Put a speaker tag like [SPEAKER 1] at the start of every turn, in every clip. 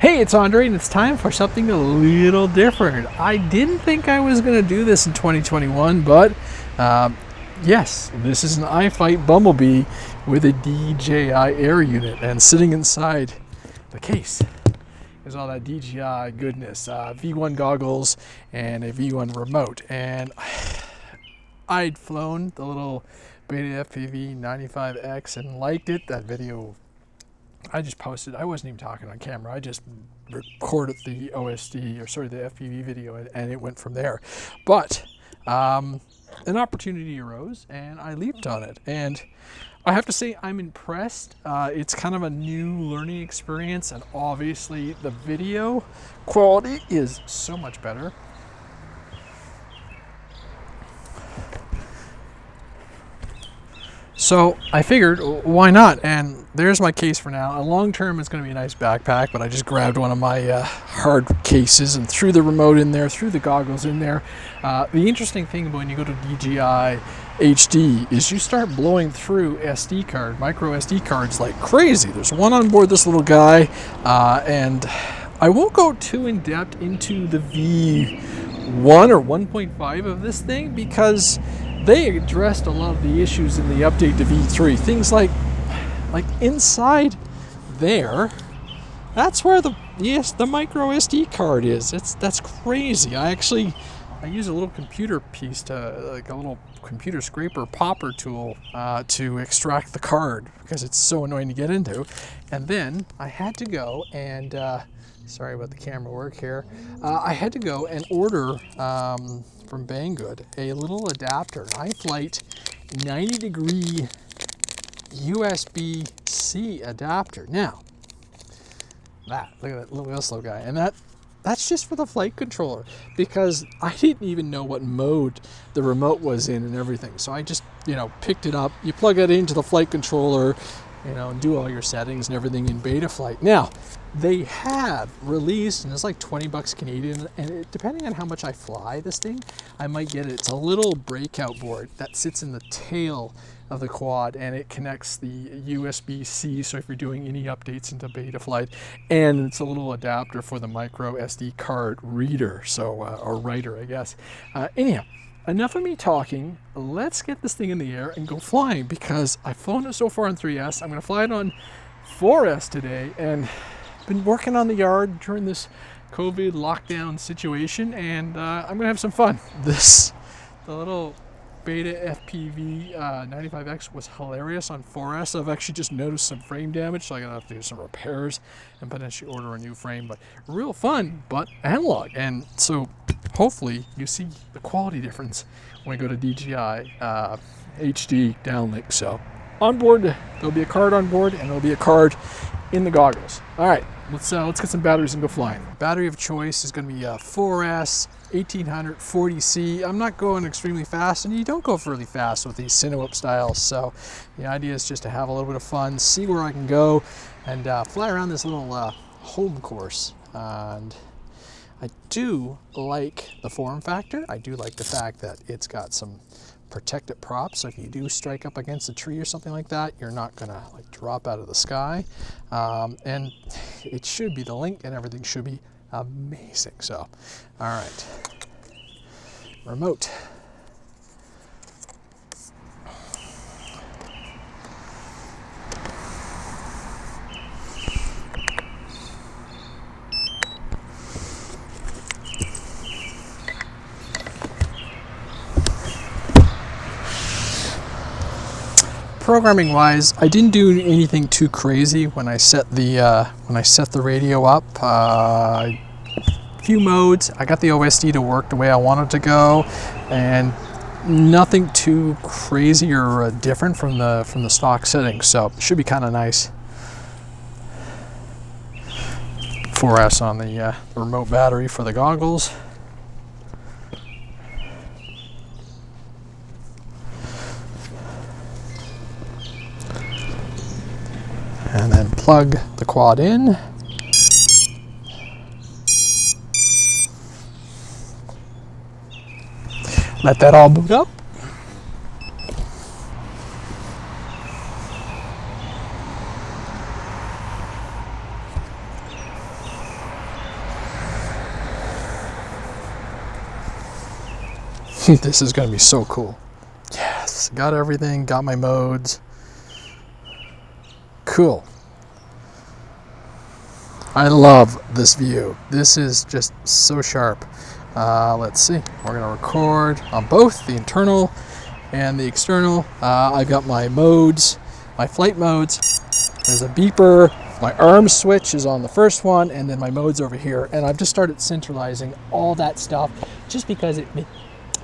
[SPEAKER 1] Hey, it's Andre, and it's time for something a little different. I didn't think I was going to do this in 2021, but yes, this is an iFlight BumbleBee with a DJI Air unit, and sitting inside the case is all that DJI goodness, V1 goggles and a V1 remote. And I'd flown the little Beta FPV 95X and liked it. That video I just posted. I wasn't even talking on camera. I just recorded the OSD, or sorry, the FPV video, and it went from there. But an opportunity arose, and I leaped on it. And I have to say, I'm impressed. It's kind of a new learning experience, and obviously the video quality is so much better. So I figured, why not? And there's my case for now. Long term, it's going to be a nice backpack, but I just grabbed one of my hard cases and threw the remote in there, threw the goggles in there. The interesting thing when you go to DJI HD is you start blowing through micro SD cards like crazy. There's one on board this little guy, and I won't go too in depth into the V1 or 1.5 of this thing because they addressed a lot of the issues in the update to V3. Things like inside there, that's where the micro SD card is. That's crazy. I use a little computer piece a little computer scraper popper tool to extract the card because it's so annoying to get into. And then I had to go and sorry about the camera work here. I had to go and order from Banggood a little adapter, an iFlight 90-degree USB-C adapter. Now, look at that little little guy, and that's just for the flight controller because I didn't even know what mode the remote was in and everything. So I just picked it up. You plug it into the flight controller, and do all your settings and everything in Betaflight. Now, they have released, and it's like 20 bucks Canadian, and depending on how much I fly this thing, I might get it. It's a little breakout board that sits in the tail of the quad, and it connects the USB-C, so if you're doing any updates into Betaflight, and it's a little adapter for the micro SD card reader, or writer, I guess. Anyhow, enough of me talking. Let's get this thing in the air and go flying because I've flown it so far on 3S. I'm going to fly it on 4S today, and been working on the yard during this COVID lockdown situation, and I'm going to have some fun. The little Beta FPV 95X was hilarious on 4S. I've actually just noticed some frame damage, so I'm going to have to do some repairs and potentially order a new frame. But real fun, but analog. And so hopefully you see the quality difference when I go to DJI HD downlink. So on board, there'll be a card on board, and there'll be a card in the goggles. All right, let's get some batteries and go flying. Battery of choice is going to be a 4S 1800 40C. I'm not going extremely fast, and you don't go really fast with these CineWhoop styles. So the idea is just to have a little bit of fun, see where I can go, and fly around this little home course. And I do like the form factor. I do like the fact that it's got some protected props, so if you do strike up against a tree or something like that, you're not gonna drop out of the sky. And it should be, the link and everything should be amazing. So, all right, remote. Programming wise, I didn't do anything too crazy when I set the radio up. Few modes. I got the OSD to work the way I wanted to go, and nothing too crazy or different from the stock settings. So it should be kind of nice. 4S on the remote battery for the goggles. And then plug the quad in. Let that all boot up. This is going to be so cool. Yes, got everything, got my modes. Cool. I love this view. This is just so sharp. Let's see. We're going to record on both the internal and the external. I've got my modes, my flight modes. There's a beeper. My arm switch is on the first one, and then my modes over here. And I've just started centralizing all that stuff just because it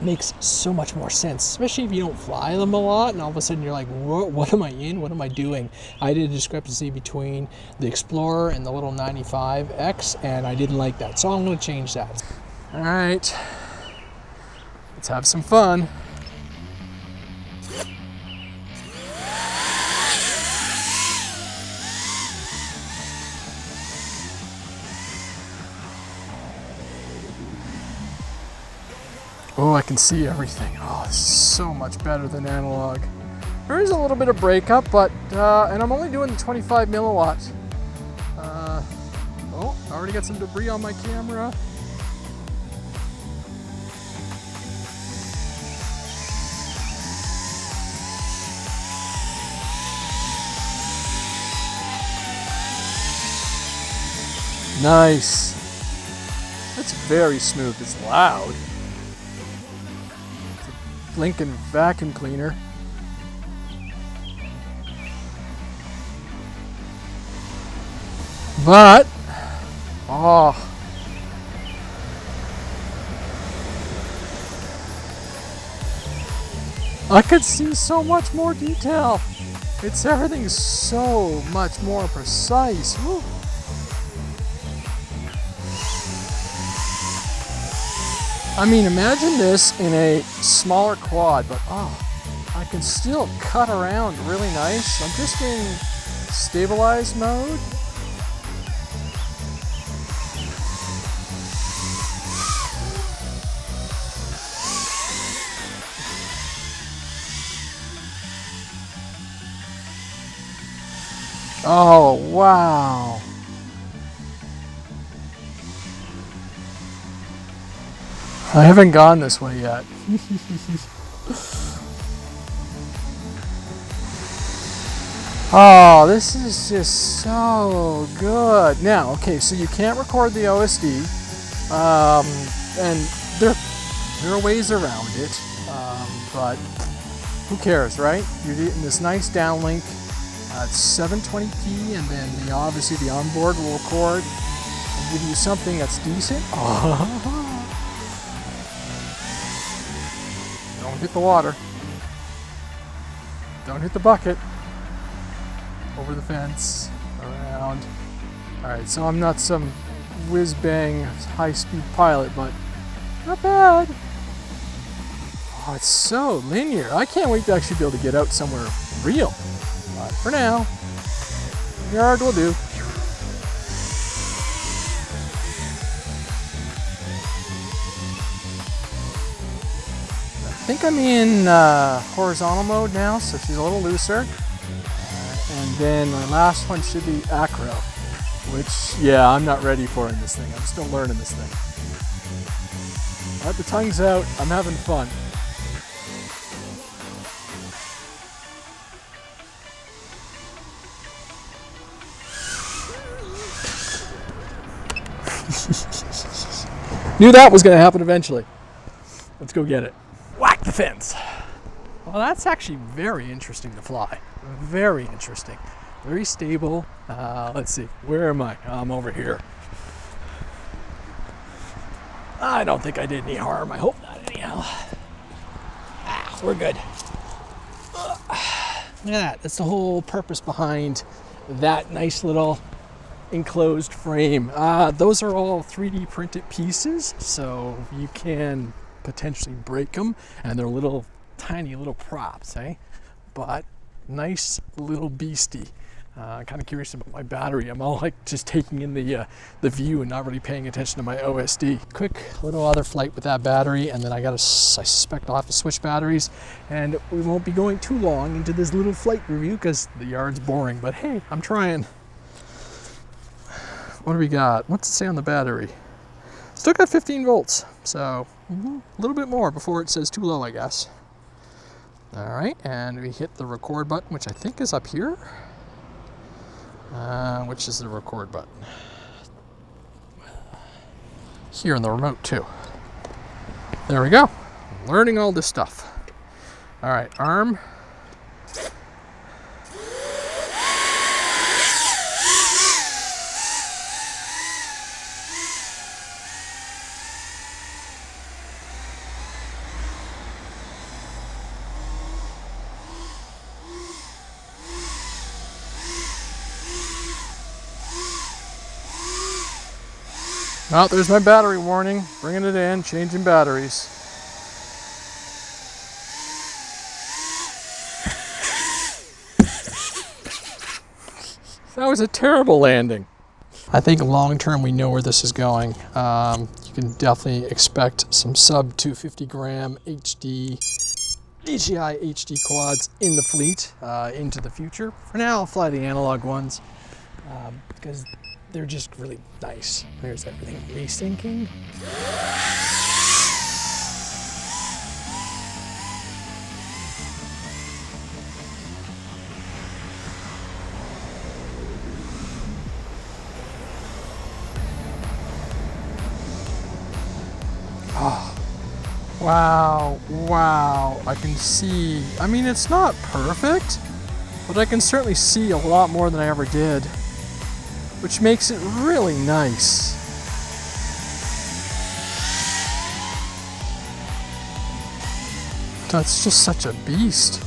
[SPEAKER 1] makes so much more sense, especially if you don't fly them a lot and all of a sudden you're like, what am I in? What am I doing? I did a discrepancy between the Explorer and the little 95X, and I didn't like that. So I'm going to change that. All right, let's have some fun. Oh, I can see everything. Oh, this is so much better than analog. There is a little bit of breakup, but, and I'm only doing the 25 milliwatt. Oh, I already got some debris on my camera. Nice. It's very smooth. It's loud. Blinking vacuum cleaner. But, oh. I could see so much more detail. Everything's so much more precise. Woo. I mean, imagine this in a smaller quad, but I can still cut around really nice. I'm just in stabilized mode. Oh, wow. I haven't gone this way yet. Oh, this is just so good. Now, okay, so you can't record the OSD, and there are ways around it, but who cares, right? You're getting this nice downlink. It's 720p, and then obviously the onboard will record and give you something that's decent. Don't hit the water. Don't hit the bucket. Over the fence, around. All right, so I'm not some whiz-bang high-speed pilot, but not bad. Oh, it's so linear. I can't wait to actually be able to get out somewhere real. But for now, yard will do. I think I'm in horizontal mode now, so she's a little looser. And then my last one should be acro, which, yeah, I'm not ready for in this thing. I'm still learning this thing. All right, the tongue's out. I'm having fun. Knew that was going to happen eventually. Let's go get it. Whack the fence. Well, that's actually very interesting to fly. Very interesting. Very stable. Let's see. Where am I? I'm over here. I don't think I did any harm. I hope not anyhow. We're good. Look at that. That's the whole purpose behind that nice little enclosed frame. Those are all 3D printed pieces, so you can potentially break them, and they're little tiny little props, eh? But nice little beastie. Kind of curious about my battery. I'm all like just taking in the view and not really paying attention to my OSD. Quick little other flight with that battery, and then I suspect I'll have to switch batteries, and we won't be going too long into this little flight review because the yard's boring, but hey, I'm trying. What do we got? What's it say on the battery? Still got 15 volts, so A little bit more before it says too low, I guess. All right, and we hit the record button, which I think is up here. Which is the record button? Here in the remote too. There we go. Learning all this stuff. All right, arm. Oh, there's my battery warning. Bringing it in, changing batteries. That was a terrible landing. I think long term we know where this is going. You can definitely expect some sub 250 gram HD DJI HD quads in the fleet into the future. For now, I'll fly the analog ones because they're just really nice. There's everything resyncing. Oh, wow, wow. I can see, I mean, it's not perfect, but I can certainly see a lot more than I ever did, which makes it really nice. That's just such a beast.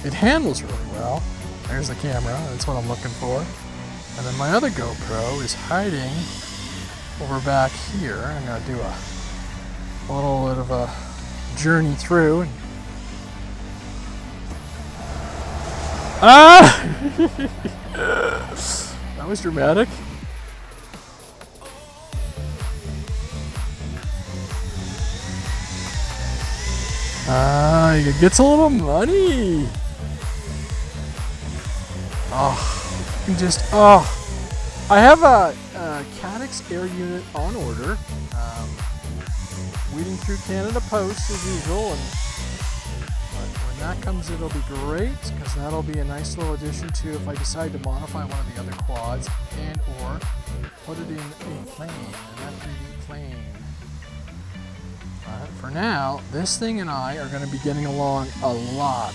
[SPEAKER 1] It handles really well. There's the camera, that's what I'm looking for. And then my other GoPro is hiding over back here. I'm gonna do a little bit of a journey through. Ah! That was dramatic. It gets a little money. Oh, you can just, oh. I have a Caddx air unit on order. Weeding through Canada Post as usual, and when that comes it'll be great because that'll be a nice little addition to if I decide to modify one of the other quads and or put it in a plane, an FPV plane. For now, this thing and I are going to be getting along a lot.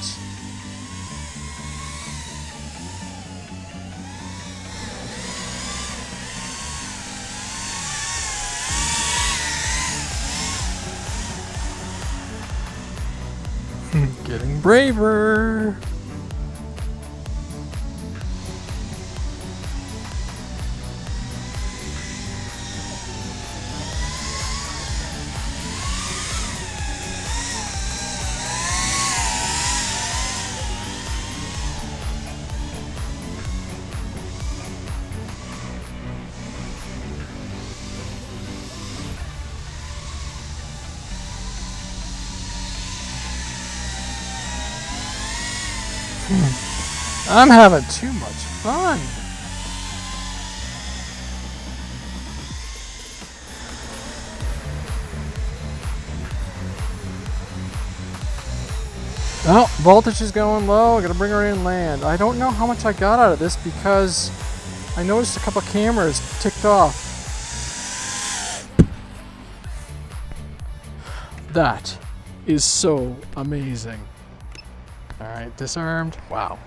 [SPEAKER 1] Getting braver. I'm having too much fun. Oh, voltage is going low. I gotta bring her in and land. I don't know how much I got out of this because I noticed a couple cameras ticked off. That is so amazing. All right, disarmed. Wow.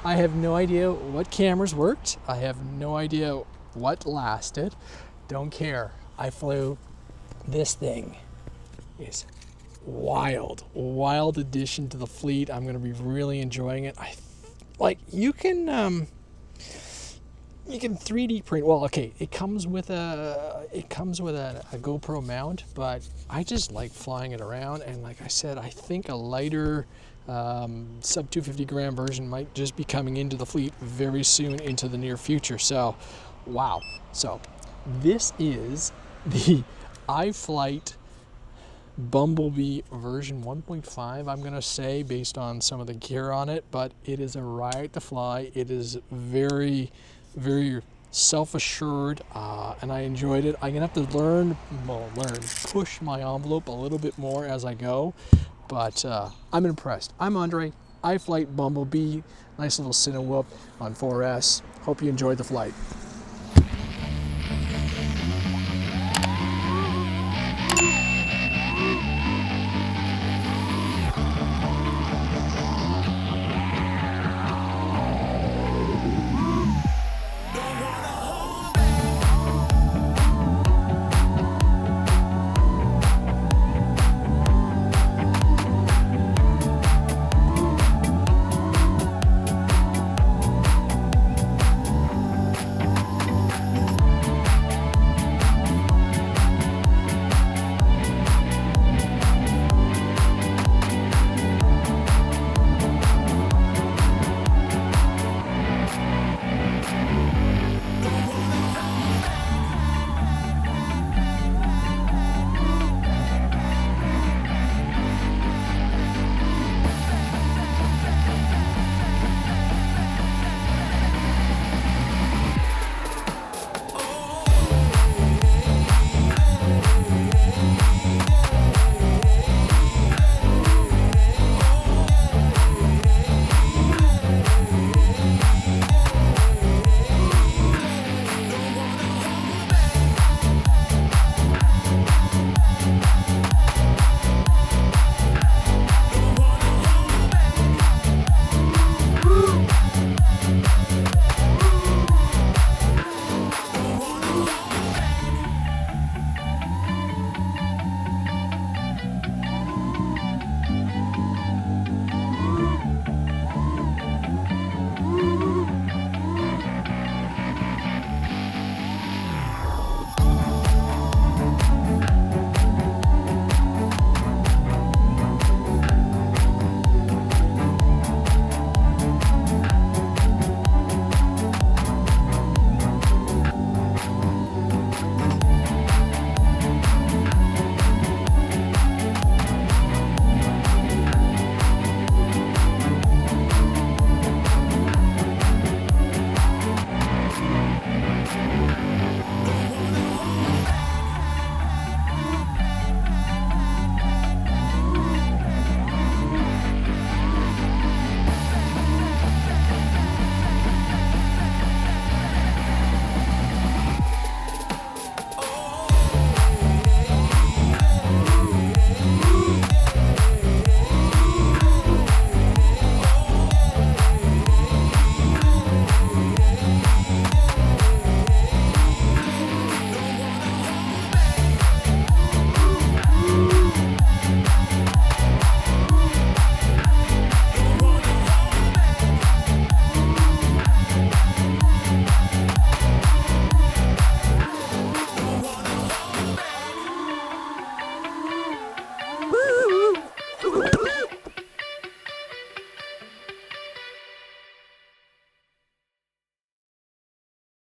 [SPEAKER 1] I have no idea what cameras worked. I have no idea what lasted. Don't care. I flew. This thing is wild. Wild addition to the fleet. I'm going to be really enjoying it. You can 3D print. Well, okay, it comes with a GoPro mount, but I just like flying it around. And like I said, I think a lighter sub 250 gram version might just be coming into the fleet very soon into the near future. So, wow. So, this is the iFlight BumbleBee version 1.5, I'm going to say, based on some of the gear on it, but it is a riot to fly. It is very, very self-assured, and I enjoyed it. I'm gonna have to push my envelope a little bit more as I go, but I'm impressed. I'm Andre, iFlight Bumblebee, nice little CineWhoop on 4S. Hope you enjoyed the flight.